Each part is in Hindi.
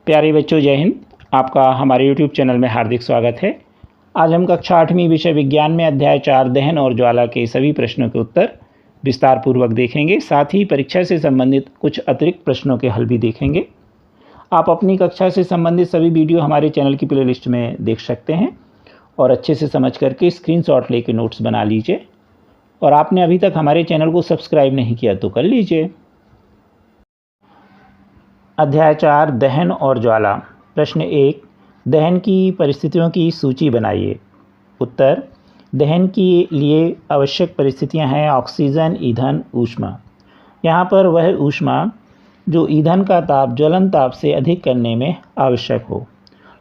प्यारे बच्चों, जय हिंद। आपका हमारे YouTube चैनल में हार्दिक स्वागत है। आज हम कक्षा 8वीं विषय विज्ञान में अध्याय 4 दहन और ज्वाला के सभी प्रश्नों के उत्तर विस्तार पूर्वक देखेंगे। साथ ही परीक्षा से संबंधित कुछ अतिरिक्त प्रश्नों के हल भी देखेंगे। आप अपनी कक्षा से संबंधित सभी वीडियो हमारे चैनल की प्लेलिस्ट में देख सकते हैं और अच्छे से समझ करके स्क्रीनशॉट लेके नोट्स बना लीजिए। और आपने अभी तक हमारे चैनल को सब्सक्राइब नहीं किया तो कर लीजिए। अध्याय 4 दहन और ज्वाला। प्रश्न 1, दहन की परिस्थितियों की सूची बनाइए। उत्तर, दहन के लिए आवश्यक परिस्थितियां हैं ऑक्सीजन, ईंधन, ऊष्मा। यहाँ पर वह ऊष्मा जो ईंधन का ताप ज्वलन ताप से अधिक करने में आवश्यक हो।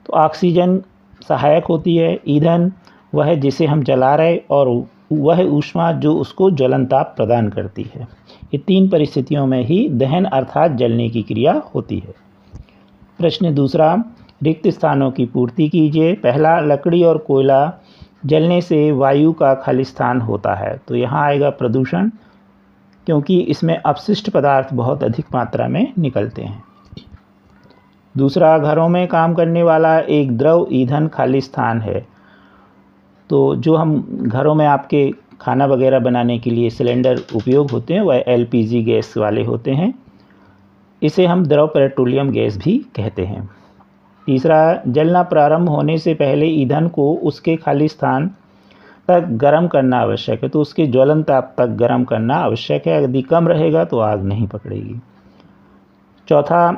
तो ऑक्सीजन सहायक होती है, ईंधन वह जिसे हम जला रहे और वह ऊष्मा जो उसको ज्वलन ताप प्रदान करती है। ये तीन परिस्थितियों में ही दहन अर्थात जलने की क्रिया होती है। प्रश्न 2, रिक्त स्थानों की पूर्ति कीजिए। पहला, लकड़ी और कोयला जलने से वायु का खाली स्थान होता है। तो यहाँ आएगा प्रदूषण, क्योंकि इसमें अपशिष्ट पदार्थ बहुत अधिक मात्रा में निकलते हैं। दूसरा, घरों में काम करने वाला एक द्रव ईंधन खाली स्थान है। तो जो हम घरों में आपके खाना वगैरह बनाने के लिए सिलेंडर उपयोग होते हैं वह LPG गैस वाले होते हैं। इसे हम द्रव पेट्रोलियम गैस भी कहते हैं। तीसरा, जलना प्रारंभ होने से पहले ईंधन को उसके खाली स्थान तक गर्म करना आवश्यक है। तो उसके ज्वलन ताप तक गर्म करना आवश्यक है। यदि कम रहेगा तो आग नहीं पकड़ेगी। चौथा,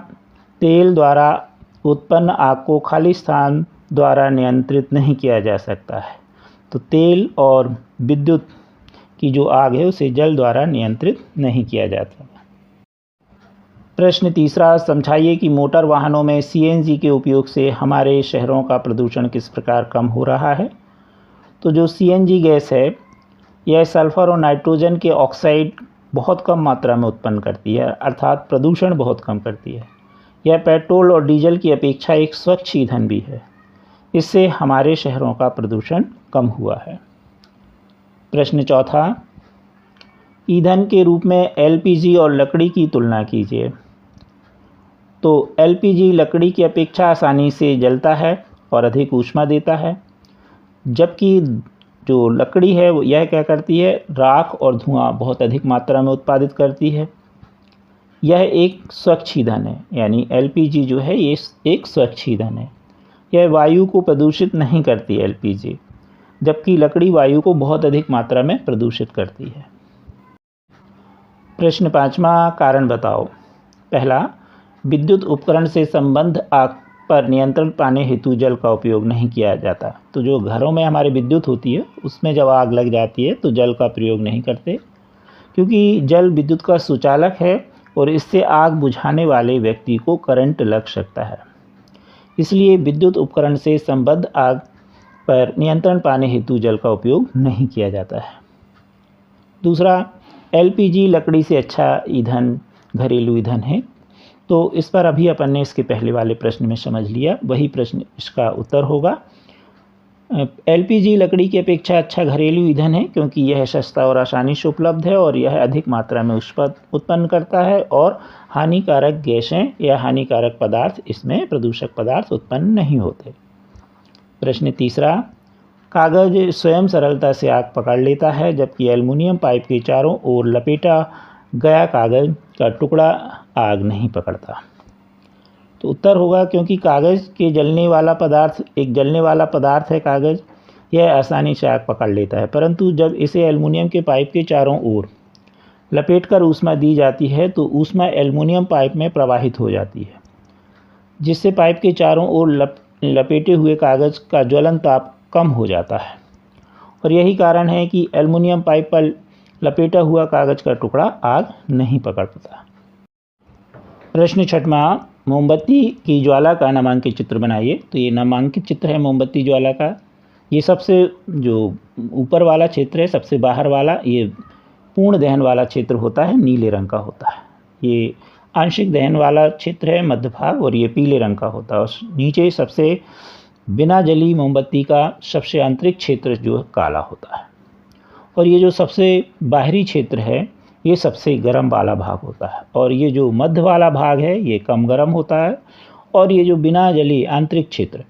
तेल द्वारा उत्पन्न आग को खाली स्थान द्वारा नियंत्रित नहीं किया जा सकता है। तो तेल और विद्युत की जो आग है उसे जल द्वारा नियंत्रित नहीं किया जाता। प्रश्न 3, समझाइए कि मोटर वाहनों में CNG के उपयोग से हमारे शहरों का प्रदूषण किस प्रकार कम हो रहा है। तो जो CNG गैस है यह सल्फर और नाइट्रोजन के ऑक्साइड बहुत कम मात्रा में उत्पन्न करती है, अर्थात प्रदूषण बहुत कम करती है। यह पेट्रोल और डीजल की अपेक्षा एक स्वच्छ ईंधन भी है। इससे हमारे शहरों का प्रदूषण कम हुआ है। प्रश्न 4, ईंधन के रूप में LPG और लकड़ी की तुलना कीजिए। तो LPG लकड़ी की अपेक्षा आसानी से जलता है और अधिक ऊष्मा देता है, जबकि जो लकड़ी है वो यह क्या करती है, राख और धुआं बहुत अधिक मात्रा में उत्पादित करती है। यह एक स्वच्छ ईंधन है, यानी LPG जो है ये एक स्वच्छ ईंधन है। यह वायु को प्रदूषित नहीं करती LPG, जबकि लकड़ी वायु को बहुत अधिक मात्रा में प्रदूषित करती है। प्रश्न 5, कारण बताओ। पहला, विद्युत उपकरण से संबंध आग पर नियंत्रण पाने हेतु जल का उपयोग नहीं किया जाता। तो जो घरों में हमारे विद्युत होती है उसमें जब आग लग जाती है तो जल का प्रयोग नहीं करते, क्योंकि जल विद्युत का सुचालक है और इससे आग बुझाने वाले व्यक्ति को करंट लग सकता है। इसलिए विद्युत उपकरण से संबद्ध आग पर नियंत्रण पाने हेतु जल का उपयोग नहीं किया जाता है। दूसरा, LPG लकड़ी से अच्छा ईंधन घरेलू ईंधन है। तो इस पर अभी अपन ने इसके पहले वाले प्रश्न में समझ लिया, वही प्रश्न इसका उत्तर होगा। LPG लकड़ी की अपेक्षा अच्छा घरेलू ईंधन है, क्योंकि यह सस्ता और आसानी से उपलब्ध है और यह अधिक मात्रा में ऊष्मा उत्पन्न करता है और हानिकारक गैसें या हानिकारक पदार्थ, इसमें प्रदूषक पदार्थ उत्पन्न नहीं होते। प्रश्न 3, कागज स्वयं सरलता से आग पकड़ लेता है, जबकि एल्युमिनियम पाइप के चारों ओर लपेटा गया कागज का टुकड़ा आग नहीं पकड़ता। तो उत्तर होगा, क्योंकि कागज के जलने वाला पदार्थ एक जलने वाला पदार्थ है कागज, यह आसानी से आग पकड़ लेता है। परंतु जब इसे एल्युमिनियम के पाइप के चारों ओर लपेटकर ऊष्मा दी जाती है तो ऊष्मा एल्युमिनियम पाइप में प्रवाहित हो जाती है, जिससे पाइप के चारों ओर लपेटे हुए कागज का ज्वलन ताप कम हो जाता है। और यही कारण है कि एल्युमिनियम पाइप पर लपेटा हुआ कागज का टुकड़ा आग नहीं पकड़ पाता। प्रश्न 6, मोमबत्ती की ज्वाला का नामांकित चित्र बनाइए। तो ये नामांकित चित्र है मोमबत्ती ज्वाला का। ये सबसे जो ऊपर वाला क्षेत्र है, सबसे बाहर वाला, ये पूर्ण दहन वाला क्षेत्र होता है, नीले रंग का होता है। ये आंशिक दहन वाला क्षेत्र है मध्य भाग, और ये पीले रंग का होता है। और नीचे सबसे बिना जली मोमबत्ती का सबसे आंतरिक क्षेत्र जो काला होता है। और ये जो सबसे बाहरी क्षेत्र है ये सबसे गर्म वाला भाग होता है, और ये जो मध्य वाला भाग है ये कम गर्म होता है, और ये जो बिना जली आंतरिक क्षेत्र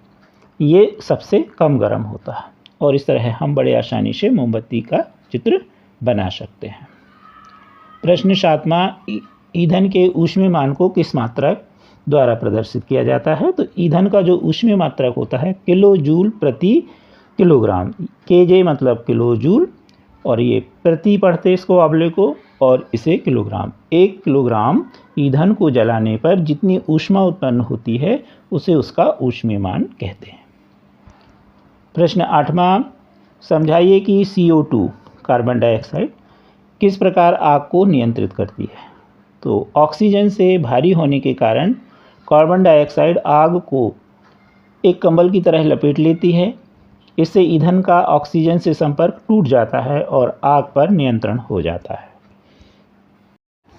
ये सबसे कम गर्म होता है, और इस तरह हम बड़े आसानी से मोमबत्ती का चित्र बना सकते हैं। प्रश्न 7वां, ईंधन के ऊष्मीय मान को किस मात्रक द्वारा प्रदर्शित किया जाता है? तो ईंधन का जो ऊष्मीय मात्रक होता है किलो जूल प्रति किलोग्राम, केजे मतलब किलो जूल, और ये प्रति पढ़ते इसको ऑब्लिक को, और इसे किलोग्राम। 1 किलोग्राम ईंधन को जलाने पर जितनी ऊष्मा उत्पन्न होती है उसे उसका ऊष्मीय मान कहते हैं। प्रश्न 8वां, समझाइए कि CO2 कार्बन डाइऑक्साइड किस प्रकार आग को नियंत्रित करती है? तो ऑक्सीजन से भारी होने के कारण कार्बन डाइऑक्साइड आग को एक कंबल की तरह लपेट लेती है। इससे ईंधन का ऑक्सीजन से संपर्क टूट जाता है और आग पर नियंत्रण हो जाता है।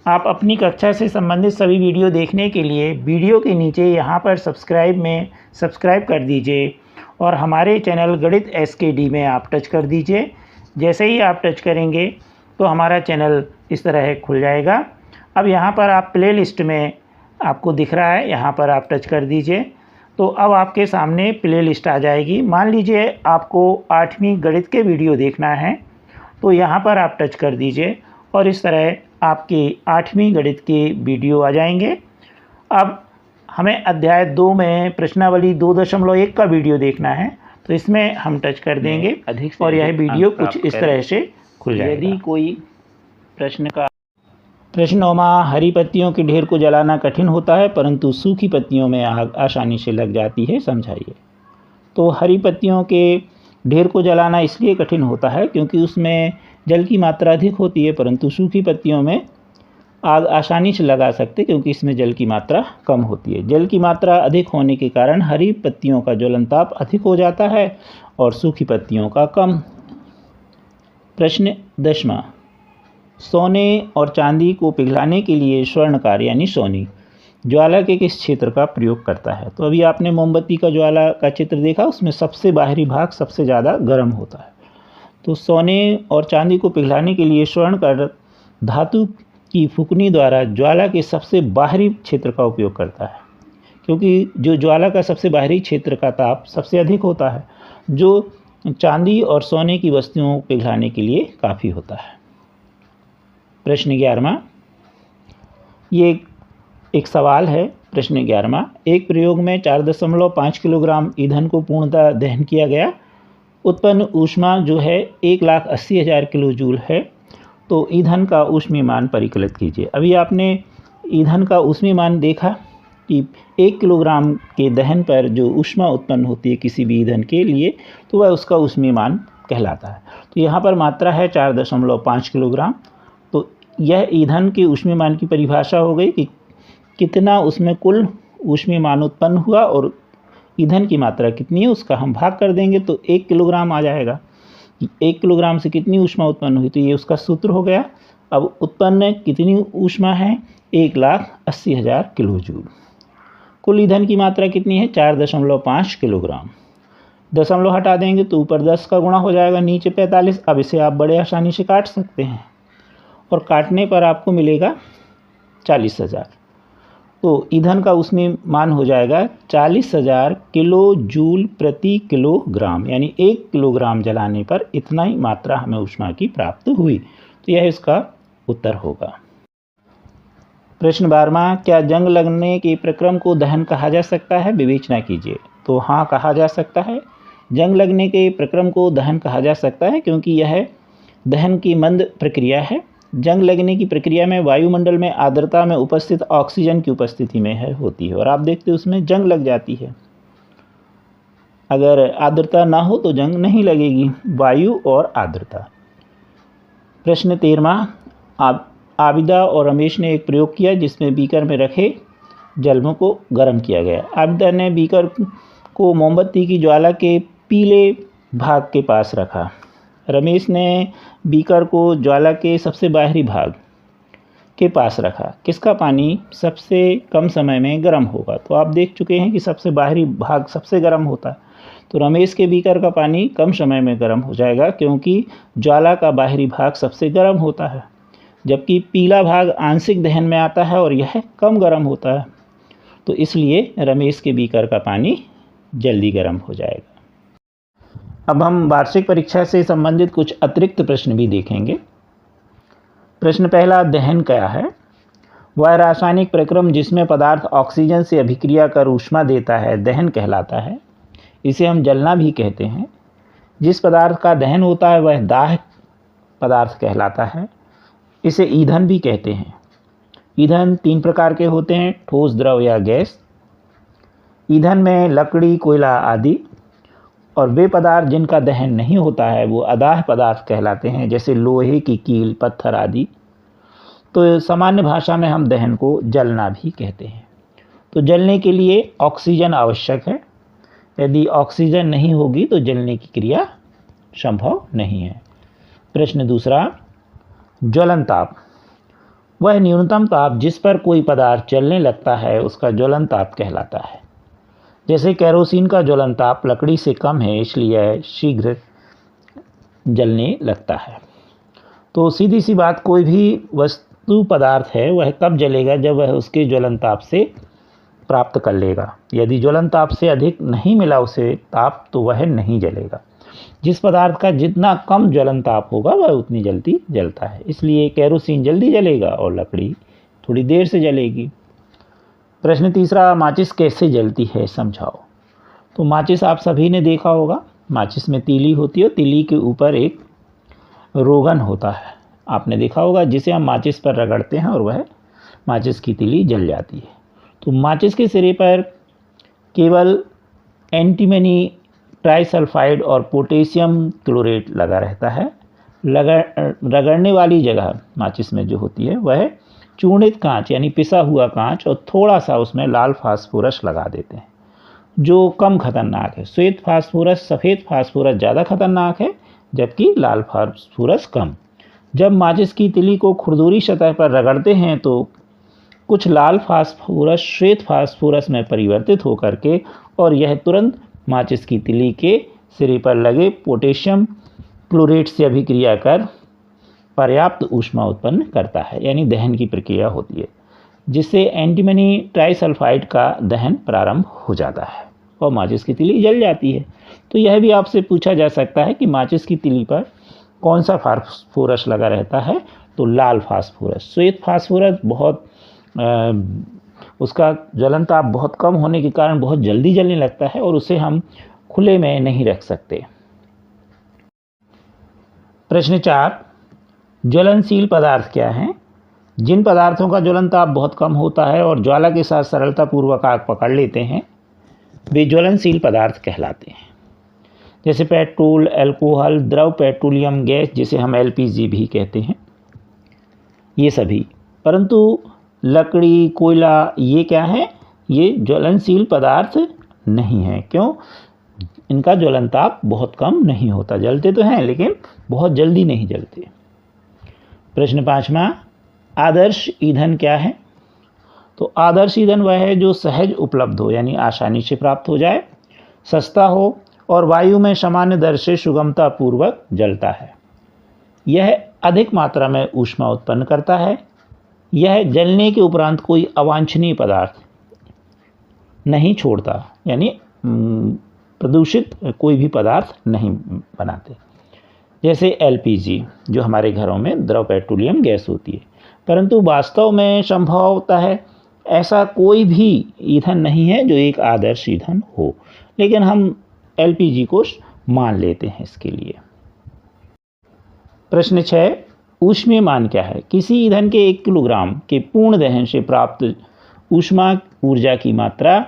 आप अपनी कक्षा से संबंधित सभी वीडियो देखने के लिए वीडियो के नीचे यहाँ पर सब्सक्राइब में सब्सक्राइब कर दीजिए, और हमारे चैनल गणित SKD में आप टच कर दीजिए। जैसे ही आप टच करेंगे तो हमारा चैनल इस तरह खुल जाएगा। अब यहाँ पर आप प्ले लिस्ट में आपको दिख रहा है, यहाँ पर आप टच कर दीजिए तो अब आपके सामने प्ले लिस्ट आ जाएगी। मान लीजिए आपको 8वीं गणित के वीडियो देखना है तो यहाँ पर आप टच कर दीजिए और इस तरह आपके 8वीं गणित के वीडियो आ जाएंगे। अब हमें अध्याय 2 में प्रश्नावली 2.1 का वीडियो देखना है तो इसमें हम टच कर देंगे और यह वीडियो कुछ इस तरह से खुल जाएगा। यदि कोई प्रश्न 9वां, हरी पत्तियों के ढेर को जलाना कठिन होता है परंतु सूखी पत्तियों में आग आसानी से लग जाती है, समझाइए। तो हरी पत्तियों के ढेर को जलाना इसलिए कठिन होता है क्योंकि उसमें जल की मात्रा अधिक होती है, परंतु सूखी पत्तियों में आग आसानी से लगा सकते क्योंकि इसमें जल की मात्रा कम होती है। जल की मात्रा अधिक होने के कारण हरी पत्तियों का ज्वलनताप अधिक हो जाता है और सूखी पत्तियों का कम। प्रश्न 10वां, सोने और चांदी को पिघलाने के लिए स्वर्णकार यानी सोनी ज्वाला के किस क्षेत्र का प्रयोग करता है? तो अभी आपने मोमबत्ती का ज्वाला का चित्र देखा, उसमें सबसे बाहरी भाग सबसे ज़्यादा गर्म होता है। तो सोने और चांदी को पिघलाने के लिए स्वर्णकार धातु की फूकनी द्वारा ज्वाला के सबसे बाहरी क्षेत्र का उपयोग करता है, क्योंकि जो ज्वाला का सबसे बाहरी क्षेत्र का ताप सबसे अधिक होता है, जो चांदी और सोने की वस्तुओं को पिघलाने के लिए काफ़ी होता है। प्रश्न 11वां, ये एक सवाल है। प्रश्न 11वां, एक प्रयोग में 4.5 किलोग्राम ईंधन को पूर्णतः दहन किया गया, उत्पन्न ऊष्मा जो है 1,80,000 किलो जूल है। तो ईंधन का ऊष्मीय मान परिकलित कीजिए। अभी आपने ईंधन का ऊष्मीय मान देखा कि 1 किलोग्राम के दहन पर जो ऊष्मा उत्पन्न होती है किसी भी ईंधन के लिए तो वह उसका ऊष्मीय मान कहलाता है। तो यहाँ पर मात्रा है 4.5 किलोग्राम। तो यह ईंधन के ऊष्मीय मान की परिभाषा हो गई कि कितना उसमें कुल ऊष्मीय मान उत्पन्न हुआ और ईंधन की मात्रा कितनी है उसका हम भाग कर देंगे तो 1 किलोग्राम आ जाएगा। 1 किलोग्राम से कितनी ऊष्मा उत्पन्न हुई तो ये उसका सूत्र हो गया। अब उत्पन्न कितनी ऊष्मा है? 1,80,000 किलो जूल। कुल ईंधन की मात्रा कितनी है? 4.5 किलोग्राम। दशमलव हटा देंगे तो ऊपर 10 का गुणा हो जाएगा, नीचे 45। अब इसे आप बड़े आसानी से काट सकते हैं और काटने पर आपको मिलेगा 40,000। तो ईंधन का उसमें मान हो जाएगा 40,000 किलो जूल प्रति किलोग्राम, यानी 1 किलोग्राम जलाने पर इतना ही मात्रा हमें ऊष्मा की प्राप्त हुई। तो यह इसका उत्तर होगा। प्रश्न 12वां, क्या जंग लगने के प्रक्रम को दहन कहा जा सकता है? विवेचना कीजिए। तो हाँ, कहा जा सकता है। जंग लगने के प्रक्रम को दहन कहा जा सकता है क्योंकि यह दहन की मंद प्रक्रिया है। जंग लगने की प्रक्रिया में वायुमंडल में आर्द्रता में उपस्थित ऑक्सीजन की उपस्थिति में होती है और आप देखते हो उसमें जंग लग जाती है। अगर आर्द्रता ना हो तो जंग नहीं लगेगी, वायु और आर्द्रता। प्रश्न 13वां, आबिदा और रमेश ने एक प्रयोग किया जिसमें बीकर में रखे जलमों को गर्म किया गया। आबिदा ने बीकर को मोमबत्ती की ज्वाला के पीले भाग के पास रखा। रमेश ने बीकर को ज्वाला के सबसे बाहरी भाग के पास रखा। किसका पानी सबसे कम समय में गर्म होगा? तो आप देख चुके हैं कि सबसे बाहरी भाग सबसे गर्म होता है। तो रमेश के बीकर का पानी कम समय में गर्म हो जाएगा क्योंकि ज्वाला का बाहरी भाग सबसे गर्म होता है, जबकि पीला भाग आंशिक दहन में आता है और यह कम गर्म होता है। तो इसलिए रमेश के बीकर का पानी जल्दी गर्म हो जाएगा। अब हम वार्षिक परीक्षा से संबंधित कुछ अतिरिक्त प्रश्न भी देखेंगे। प्रश्न पहला, दहन क्या है? वह रासायनिक प्रक्रम जिसमें पदार्थ ऑक्सीजन से अभिक्रिया कर ऊष्मा देता है दहन कहलाता है। इसे हम जलना भी कहते हैं। जिस पदार्थ का दहन होता है वह दाह पदार्थ कहलाता है। इसे ईंधन भी कहते हैं। ईंधन 3 प्रकार के होते हैं, ठोस, द्रव या गैस। ईंधन में लकड़ी, कोयला आदि, और वे पदार्थ जिनका दहन नहीं होता है वो अदाह पदार्थ कहलाते हैं, जैसे लोहे की कील, पत्थर आदि। तो सामान्य भाषा में हम दहन को जलना भी कहते हैं। तो जलने के लिए ऑक्सीजन आवश्यक है। यदि ऑक्सीजन नहीं होगी तो जलने की क्रिया संभव नहीं है। प्रश्न दूसरा, ज्वलन ताप। वह न्यूनतम ताप जिस पर कोई पदार्थ जलने लगता है उसका ज्वलन ताप कहलाता है। जैसे केरोसिन का ज्वलन ताप लकड़ी से कम है, इसलिए यह शीघ्र जलने लगता है। तो सीधी सी बात, कोई भी वस्तु पदार्थ है वह कब जलेगा? जब वह उसके ज्वलन ताप से प्राप्त कर लेगा। यदि ज्वलन ताप से अधिक नहीं मिला उसे ताप तो वह नहीं जलेगा। जिस पदार्थ का जितना कम ज्वलन ताप होगा वह उतनी जल्दी जलता है। इसलिए केरोसिन जल्दी जलेगा और लकड़ी थोड़ी देर से जलेगी। प्रश्न तीसरा, माचिस कैसे जलती है समझाओ। तो माचिस आप सभी ने देखा होगा। माचिस में तीली होती है, तीली के ऊपर एक रोगन होता है, आपने देखा होगा, जिसे हम माचिस पर रगड़ते हैं और वह माचिस की तीली जल जाती है। तो माचिस के सिरे पर केवल एंटीमनी ट्राइसल्फाइड और पोटेशियम क्लोरेट लगा रहता है। रगड़ने वाली जगह माचिस में जो होती है वह चूर्णित कांच यानी पिसा हुआ कांच और थोड़ा सा उसमें लाल फास्फोरस लगा देते हैं, जो कम खतरनाक है। श्वेत फास्फोरस, सफ़ेद फास्फोरस ज़्यादा खतरनाक है, जबकि लाल फास्फोरस कम। जब माचिस की तिली को खुरदुरी सतह पर रगड़ते हैं तो कुछ लाल फास्फोरस श्वेत फास्फोरस में परिवर्तित होकर के और यह तुरंत माचिस की तिली के सिरे पर लगे पोटेशियम क्लोरेट से अभिक्रिया कर पर्याप्त ऊष्मा उत्पन्न करता है, यानी दहन की प्रक्रिया होती है, जिससे एंटीमनी ट्राइसल्फाइड का दहन प्रारंभ हो जाता है और माचिस की तिली जल जाती है। तो यह भी आपसे पूछा जा सकता है कि माचिस की तिली पर कौन सा फास्फोरस लगा रहता है? तो लाल फास्फोरस। श्वेत फास्फोरस उसका ज्वलन ताप बहुत कम होने के कारण बहुत जल्दी जलने लगता है और उसे हम खुले में नहीं रख सकते। प्रश्न 4, ज्वलनशील पदार्थ क्या हैं? जिन पदार्थों का ज्वलन ताप बहुत कम होता है और ज्वाला के साथ सरलतापूर्वक आग पकड़ लेते हैं वे ज्वलनशील पदार्थ कहलाते हैं। जैसे पेट्रोल, अल्कोहल, द्रव पेट्रोलियम गैस जिसे हम एलपीजी भी कहते हैं, ये सभी। परंतु लकड़ी, कोयला ये क्या है? ये ज्वलनशील पदार्थ नहीं है। क्यों? इनका ज्वलन ताप बहुत कम नहीं होता। जलते तो हैं लेकिन बहुत जल्दी नहीं जलते। प्रश्न 5वां, आदर्श ईंधन क्या है? तो आदर्श ईंधन वह है जो सहज उपलब्ध हो, यानी आसानी से प्राप्त हो जाए, सस्ता हो और वायु में सामान्य दर से सुगमता पूर्वक जलता है। यह अधिक मात्रा में ऊष्मा उत्पन्न करता है। यह जलने के उपरांत कोई अवांछनीय पदार्थ नहीं छोड़ता, यानी प्रदूषित कोई भी पदार्थ नहीं बनाते। जैसे एलपीजी जो हमारे घरों में द्रव पेट्रोलियम गैस होती है। परंतु वास्तव में संभव होता है ऐसा कोई भी ईंधन नहीं है जो एक आदर्श ईंधन हो, लेकिन हम एलपीजी को मान लेते हैं इसके लिए। प्रश्न 6, ऊष्मीयमान क्या है? किसी ईंधन के 1 किलोग्राम के पूर्ण दहन से प्राप्त ऊष्मा ऊर्जा की मात्रा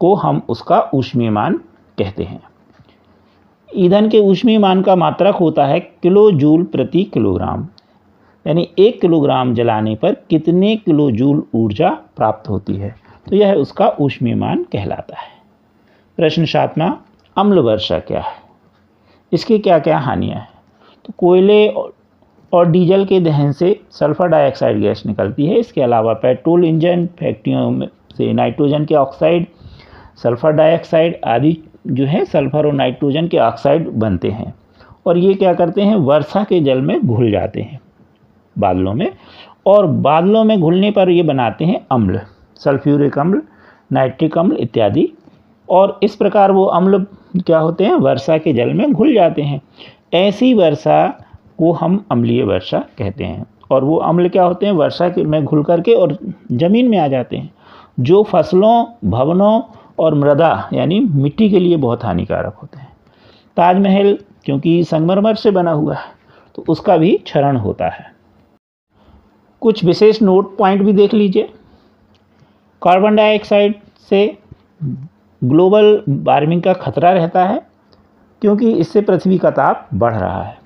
को हम उसका ऊष्मीयमान कहते हैं। ईंधन के ऊष्मीयमान का मात्रक होता है किलो जूल प्रति किलोग्राम, यानी 1 किलोग्राम जलाने पर कितने किलो जूल ऊर्जा प्राप्त होती है, तो यह उसका ऊष्मीयमान कहलाता है। प्रश्न 7वां, अम्ल वर्षा क्या है? इसकी क्या क्या हानियाँ हैं? तो कोयले और डीजल के दहन से सल्फर डाइऑक्साइड गैस निकलती है। इसके अलावा पेट्रोल इंजन फैक्ट्रियों में से नाइट्रोजन के ऑक्साइड, सल्फर डाइऑक्साइड आदि जो है सल्फर और नाइट्रोजन के ऑक्साइड बनते हैं और ये क्या करते हैं? वर्षा के जल में घुल जाते हैं बादलों में, और बादलों में घुलने पर ये बनाते हैं अम्ल, सल्फ्यूरिक अम्ल, नाइट्रिक अम्ल इत्यादि। और इस प्रकार वो अम्ल क्या होते हैं, वर्षा के जल में घुल जाते हैं। ऐसी वर्षा को हम अम्लीय वर्षा कहते हैं। और वो अम्ल क्या होते हैं, वर्षा के में घुल करके और ज़मीन में आ जाते हैं, जो फसलों, भवनों और मृदा यानी मिट्टी के लिए बहुत हानिकारक होते हैं। ताजमहल क्योंकि संगमरमर से बना हुआ है तो उसका भी क्षरण होता है। कुछ विशेष नोट पॉइंट भी देख लीजिए। कार्बन डाइऑक्साइड से ग्लोबल वार्मिंग का खतरा रहता है क्योंकि इससे पृथ्वी का ताप बढ़ रहा है।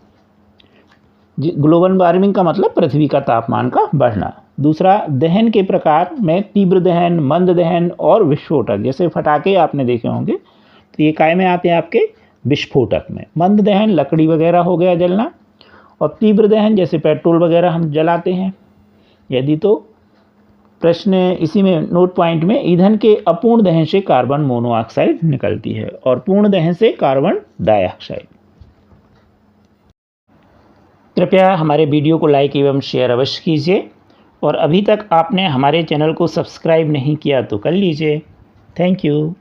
ग्लोबल वार्मिंग का मतलब पृथ्वी का तापमान का बढ़ना। दूसरा, दहन के प्रकार में तीव्र दहन, मंद दहन और विस्फोटक। जैसे फटाके आपने देखे होंगे तो ये काय में आते हैं, आपके विस्फोटक में। मंद दहन लकड़ी वगैरह हो गया जलना, और तीव्र दहन जैसे पेट्रोल वगैरह हम जलाते हैं यदि। तो प्रश्न इसी में नोट पॉइंट में, ईंधन के अपूर्ण दहन से कार्बन मोनोऑक्साइड निकलती है और पूर्ण दहन से कार्बन डाइऑक्साइड। कृपया हमारे वीडियो को लाइक एवं शेयर अवश्य कीजिए, और अभी तक आपने हमारे चैनल को सब्सक्राइब नहीं किया तो कर लीजिए। Thank you.